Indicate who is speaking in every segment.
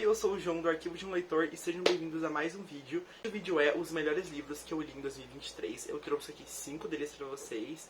Speaker 1: eu sou o João do Arquivo de um Leitor e sejam bem-vindos a mais um vídeo. O vídeo é os melhores livros que eu li em 2023. Eu trouxe aqui 5 deles pra vocês.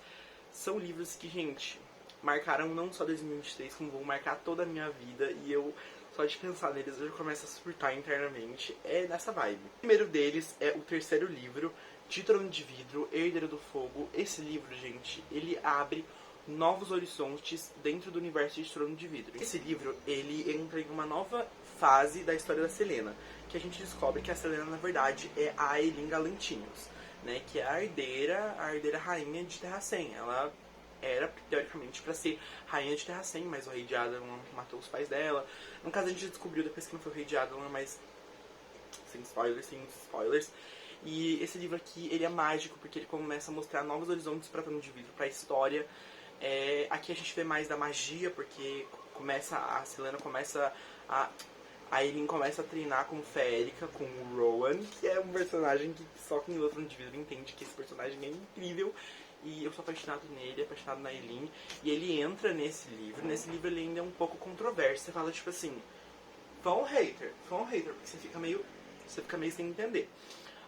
Speaker 1: São livros que, gente, marcaram não só 2023, como vão marcar toda a minha vida. E eu, só de pensar neles, eu já começo a surtar internamente. É nessa vibe. O primeiro deles é o terceiro livro, de Trono de Vidro, Herdeiro do Fogo. Esse livro, gente, ele abre novos horizontes dentro do universo de Trono de Vidro. Esse livro, ele entra em uma nova fase da história da Celaena, que a gente descobre que a Celaena, na verdade, é a Aelin Galantinos, né, que é a herdeira rainha de Terra-Sem. Ela era, teoricamente, para ser rainha de Terra-Sem, mas o rei de Adarlan matou os pais dela. No caso, a gente descobriu depois que não foi o rei de Adarlan, mas sem spoilers. E esse livro aqui, ele é mágico, porque ele começa a mostrar novos horizontes para Trono de Vidro, para a história. Aqui a gente vê mais da magia, porque a Celaena começa a Aelin começa a treinar como Férica, com o Rowan, que é um personagem que só quem lê Trono de Vidro entende que esse personagem é incrível. E eu sou apaixonado nele, apaixonado na Aelin. E ele entra nesse livro. Nesse livro ele ainda é um pouco controverso. Você fala tipo assim, fã ou hater, porque você fica meio sem entender.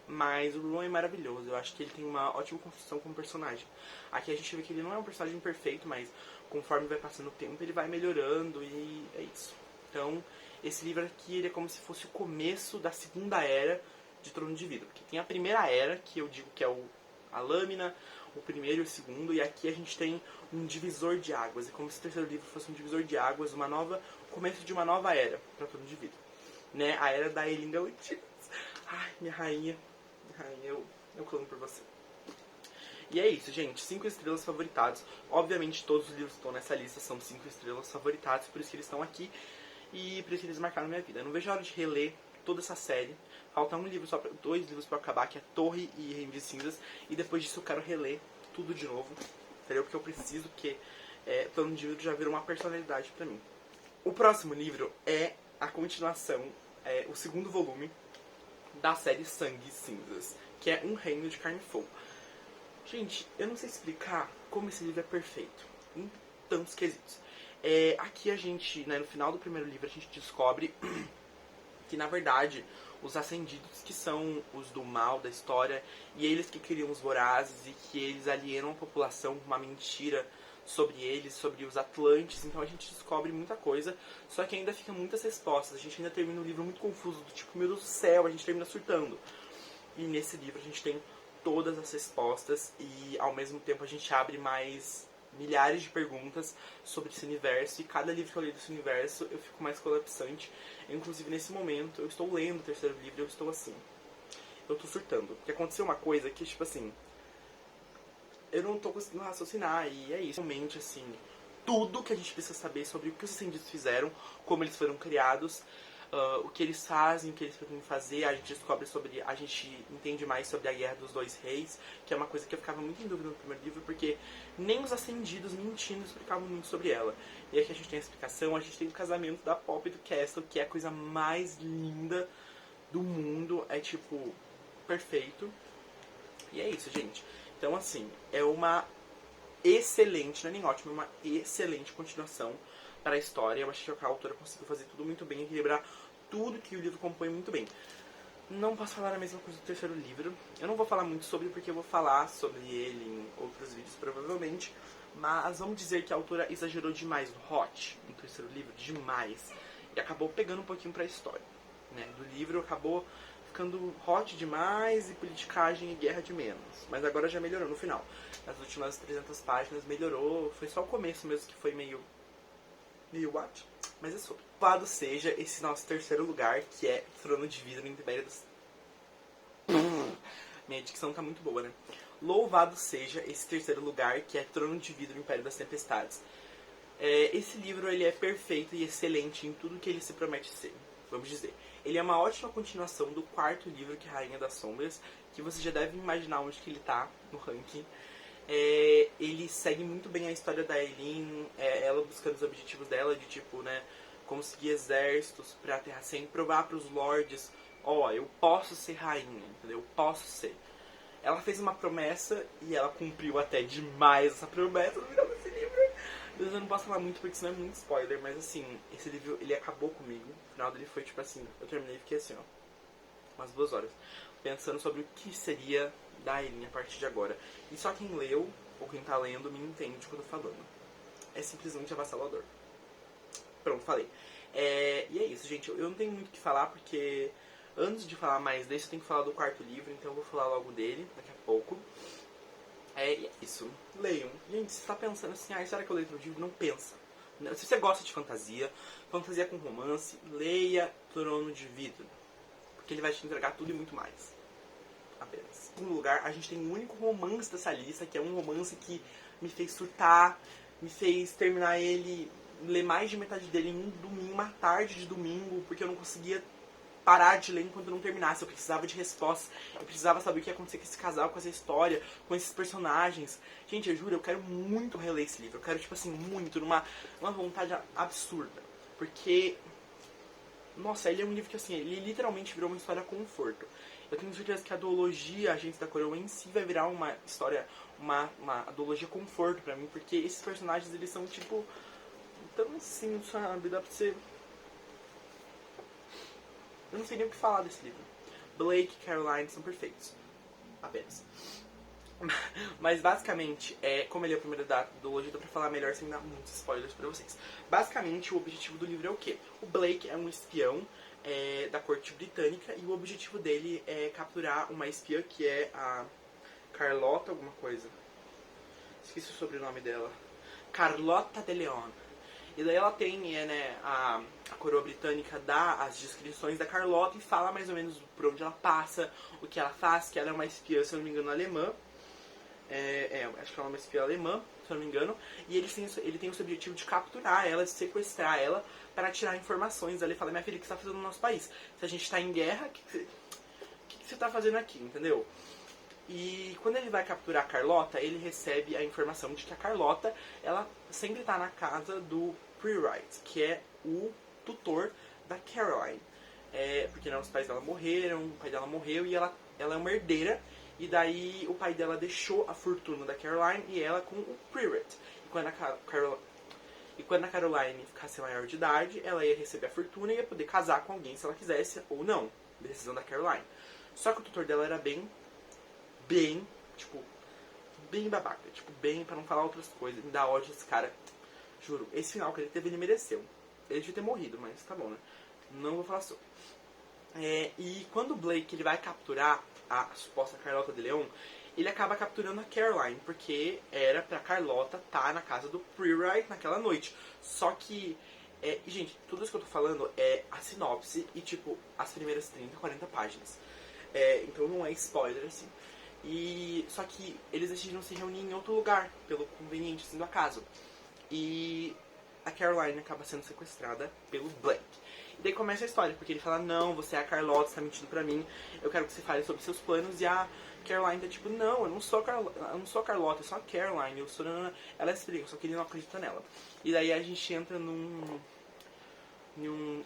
Speaker 1: Mas o Rowan é maravilhoso, eu acho que ele tem uma ótima construção como personagem. Aqui a gente vê que ele não é um personagem perfeito, mas conforme vai passando o tempo ele vai melhorando e é isso. Então, esse livro aqui ele é como se fosse o começo da segunda era de Trono de Vidro. Porque tem a primeira era, que eu digo que é a lâmina, o primeiro e o segundo, e aqui a gente tem um divisor de águas. É como se o terceiro livro fosse um divisor de águas, começo de uma nova era para Trono de Vidro. Né? A era da Aelin Galantinos. Ai, minha rainha, eu clamo por você. E é isso, gente. 5 estrelas favoritados. Obviamente, todos os livros que estão nessa lista são 5 estrelas favoritados, por isso que eles estão aqui e por isso que eles marcaram minha vida. Eu não vejo a hora de reler toda essa série. Falta 2 livros pra acabar, que é Torre e Reino de Cinzas. E depois disso eu quero reler tudo de novo, entendeu? Porque eu preciso, porque Trono de Vidro já virou uma personalidade pra mim. O próximo livro é a continuação, o segundo volume da série Sangue e Cinzas, que é Um Reino de Carne e Fogo. Gente, eu não sei explicar como esse livro é perfeito, em tantos quesitos. Aqui a gente, né, no final do primeiro livro, a gente descobre que, na verdade, os Ascendidos, que são os do mal da história, e eles que criam os Vorazes, e que eles alienam a população com uma mentira sobre eles, sobre os Atlantes. Então a gente descobre muita coisa, só que ainda fica muitas respostas. A gente ainda termina o livro muito confuso, do tipo, meu Deus do céu, a gente termina surtando. E nesse livro a gente tem todas as respostas e ao mesmo tempo a gente abre mais milhares de perguntas sobre esse universo, e cada livro que eu leio desse universo eu fico mais colapsante. Inclusive nesse momento eu estou lendo o terceiro livro e eu estou assim, eu estou surtando, porque aconteceu uma coisa que, tipo assim, eu não tô conseguindo raciocinar, e é isso. Realmente, assim, tudo que a gente precisa saber sobre o que os Ascendidos fizeram, como eles foram criados, o que eles fazem, o que eles pretendem fazer. A gente a gente entende mais sobre a Guerra dos Dois Reis, que é uma coisa que eu ficava muito em dúvida no primeiro livro, porque nem os Ascendidos mentindo explicavam muito sobre ela. E aqui a gente tem a explicação, a gente tem o casamento da Poppy e do Castle, que é a coisa mais linda do mundo, é tipo, perfeito. E é isso, gente. Então, assim, é uma excelente, não é nem ótima, é uma excelente continuação para a história. Eu achei que a autora conseguiu fazer tudo muito bem, equilibrar tudo que o livro compõe muito bem. Não posso falar a mesma coisa do terceiro livro. Eu não vou falar muito sobre, porque eu vou falar sobre ele em outros vídeos, provavelmente. Mas vamos dizer que a autora exagerou demais no hot, no terceiro livro, demais. E acabou pegando um pouquinho para a história, né? Do livro acabou ficando hot demais e politicagem e guerra de menos. Mas agora já melhorou no final. Nas últimas 300 páginas melhorou. Foi só o começo mesmo que foi meio what? Mas é sobre. Louvado seja esse nosso terceiro lugar, que é Trono de Vidro no Império dos... Minha dicção tá muito boa, né? Louvado seja esse terceiro lugar, que é Trono de Vidro no Império das Tempestades. Esse livro ele é perfeito e excelente em tudo que ele se promete ser, vamos dizer. Ele é uma ótima continuação do quarto livro, que é Rainha das Sombras, que você já deve imaginar onde que ele tá no ranking. Ele segue muito bem a história da Aelin, ela buscando os objetivos dela, de tipo, né, conseguir exércitos pra Terra-Sem, provar pros lords, eu posso ser rainha, entendeu? Eu posso ser. Ela fez uma promessa e ela cumpriu até demais essa promessa no final desse livro. Eu não posso falar muito porque senão é muito spoiler, mas assim, esse livro, ele acabou comigo. O final dele foi tipo assim, eu terminei e fiquei assim, ó, umas 2 horas, pensando sobre o que seria da Eileen a partir de agora. E só quem leu, ou quem tá lendo, me entende o que eu tô falando. É simplesmente avassalador. Pronto, falei. E é isso, gente. Eu não tenho muito o que falar, porque antes de falar mais desse, eu tenho que falar do quarto livro, então eu vou falar logo dele, daqui a pouco. E é isso. Leiam. Gente, se você tá pensando assim, será que eu leio outro livro? Não pensa. Se você gosta de fantasia, fantasia com romance, leia Trono de Vidro. Porque ele vai te entregar tudo e muito mais. Apenas. Em segundo lugar, a gente tem o único romance dessa lista, que é um romance que me fez surtar, me fez terminar ele, ler mais de metade dele em um domingo, uma tarde de domingo, porque eu não conseguia parar de ler enquanto eu não terminasse. Eu precisava de respostas, eu precisava saber o que ia acontecer com esse casal, com essa história, com esses personagens. Gente, eu juro, eu quero muito reler esse livro. Eu quero, tipo assim, muito, numa vontade absurda. Porque, nossa, ele é um livro que, assim, ele literalmente virou uma história conforto. Eu tenho certeza que a duologia Agentes da Coroa em si vai virar uma história, uma duologia conforto pra mim, porque esses personagens, eles são, tipo, tão assim, sabe, dá pra ser... Eu não sei nem o que falar desse livro. Blake e Caroline são perfeitos. Apenas. Mas basicamente, como ele é o primeiro da duologia, dá pra falar melhor sem dar muitos spoilers pra vocês. Basicamente, o objetivo do livro é o quê? O Blake é um espião da corte britânica e o objetivo dele é capturar uma espiã que é a Carlota alguma coisa. Esqueci o sobrenome dela. Carlota de Leon. E daí ela tem, a coroa britânica dá as descrições da Carlota e fala mais ou menos por onde ela passa, o que ela faz, que ela é uma espiã, se eu não me engano, alemã. Acho que ela é uma espiã alemã, se eu não me engano. E ele tem esse objetivo de capturar ela, de sequestrar ela, para tirar informações dela e falar, minha filha, o que você está fazendo no nosso país? Se a gente está em guerra, o que você está fazendo aqui, entendeu? E quando ele vai capturar a Carlota, ele recebe a informação de que a Carlota, ela sempre está na casa do Prewright, que é o tutor da Caroline. Porque os pais dela morreram, o pai dela morreu e ela é uma herdeira. E daí o pai dela deixou a fortuna da Caroline e ela com o Prewright. E quando a Caroline ficasse maior de idade, ela ia receber a fortuna e ia poder casar com alguém se ela quisesse ou não. Decisão da Caroline. Só que o tutor dela era bem babaca. Bem, pra não falar outras coisas. Me dá ódio desse cara. Juro, esse final que ele teve, ele mereceu. Ele devia ter morrido, mas tá bom, né? Não vou falar sobre. E quando o Blake ele vai capturar a suposta Carlota de Leon, ele acaba capturando a Caroline, porque era pra Carlota estar na casa do Prewright naquela noite. Só que, gente, tudo isso que eu tô falando é a sinopse e, as primeiras 30, 40 páginas. Então não é spoiler, assim. Só que eles decidiram se reunir em outro lugar, pelo conveniente, assim, do acaso. E a Caroline acaba sendo sequestrada pelo Blake. E daí começa a história, porque ele fala, não, você é a Carlota, você tá mentindo pra mim, eu quero que você fale sobre seus planos. E a Caroline tá tipo, não, eu não sou a Carlota, eu sou a Caroline, eu sou... Ela explica, só que ele não acredita nela. E daí a gente entra num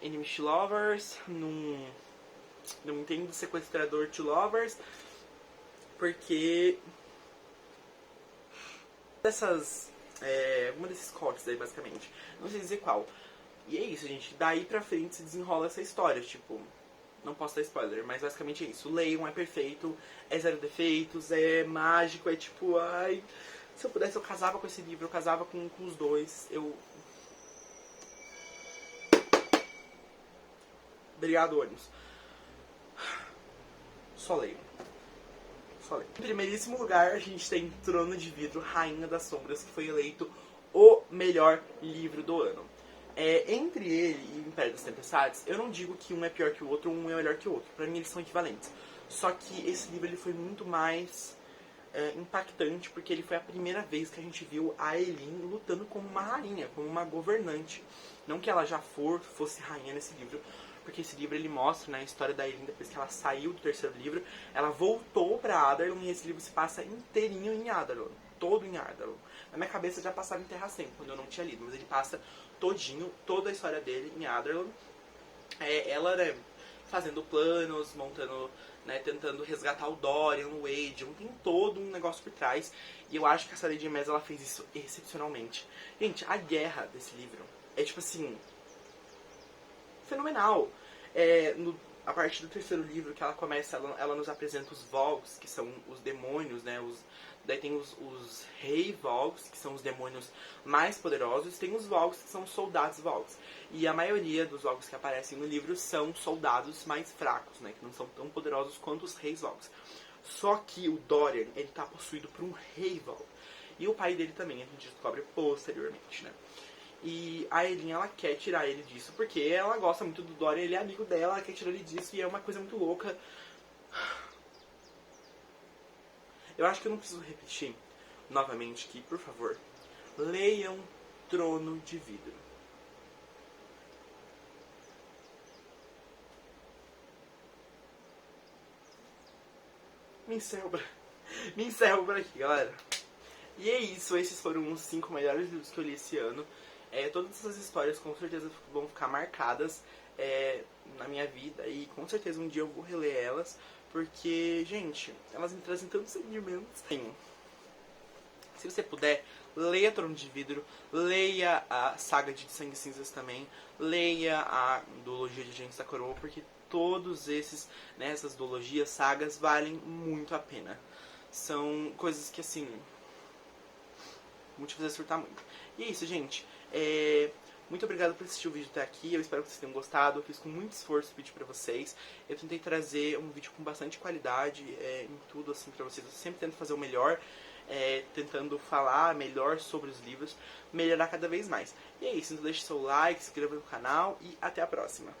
Speaker 1: Enemies to Lovers, num Nintendo Sequestrador to Lovers, porque uma desses cortes aí, basicamente. Não sei dizer qual. E é isso, gente. Daí pra frente se desenrola essa história. Não posso dar spoiler, mas basicamente é isso. Leiam, é perfeito, é zero defeitos, é mágico, ai... Se eu pudesse, eu casava com esse livro, eu casava com os dois. Obrigado, ônibus. Só leiam. Em primeiríssimo lugar, a gente tem Trono de Vidro, Rainha das Sombras, que foi eleito o melhor livro do ano. Entre ele e Império das Tempestades, eu não digo que um é pior que o outro, um é melhor que o outro. Pra mim, eles são equivalentes. Só que esse livro ele foi muito mais impactante, porque ele foi a primeira vez que a gente viu a Eileen lutando como uma rainha, como uma governante. Não que ela já fosse rainha nesse livro, porque esse livro ele mostra, a história da Eileen depois que ela saiu do terceiro livro, ela voltou pra Adarlan e esse livro se passa inteirinho em Adarlan, todo em Adarlan. Na minha cabeça já passava em Terra Sem, quando eu não tinha lido, mas ele passa todinho, toda a história dele em Adarlan. Ela fazendo planos, montando, né, tentando resgatar o Dorian, o Wade, tem todo um negócio por trás. E eu acho que essa Lady Mez, ela fez isso excepcionalmente. Gente, a guerra desse livro é tipo assim, fenomenal. A partir do terceiro livro que ela começa, ela nos apresenta os Vogs, que são os demônios, né? Daí tem os Rei Vogs, que são os demônios mais poderosos, e tem os Vogs, que são os soldados Vogs. E a maioria dos Vogs que aparecem no livro são soldados mais fracos, né? Que não são tão poderosos quanto os Reis Vogs. Só que o Dorian, ele tá possuído por um Rei Vog. E o pai dele também, a gente descobre posteriormente, né? E a Eileen, ela quer tirar ele disso, porque ela gosta muito do Dorian, ele é amigo dela, ela quer tirar ele disso, e é uma coisa muito louca. Eu acho que eu não preciso repetir novamente que, por favor, leiam Trono de Vidro. Me encerro por aqui, galera. E é isso, esses foram os 5 melhores livros que eu li esse ano. Todas essas histórias com certeza vão ficar marcadas na minha vida, e com certeza um dia eu vou reler elas, porque, gente, elas me trazem tantos sentimentos. Sim. Se você puder, leia Trono de Vidro, leia a saga de Sangue e Cinzas também, leia a duologia de Gêmeos da Coroa, porque todos esses, né, essas duologias, sagas, valem muito a pena. São coisas que, assim, vão te fazer surtar muito. E é isso, gente. Muito obrigado por assistir o vídeo até aqui. Eu espero que vocês tenham gostado. Eu fiz com muito esforço o vídeo pra vocês. Eu tentei trazer um vídeo com bastante qualidade em tudo, assim, pra vocês. Eu sempre tento fazer o melhor, tentando falar melhor sobre os livros, melhorar cada vez mais. E é isso. Então deixe seu like, se inscreva no canal e até a próxima.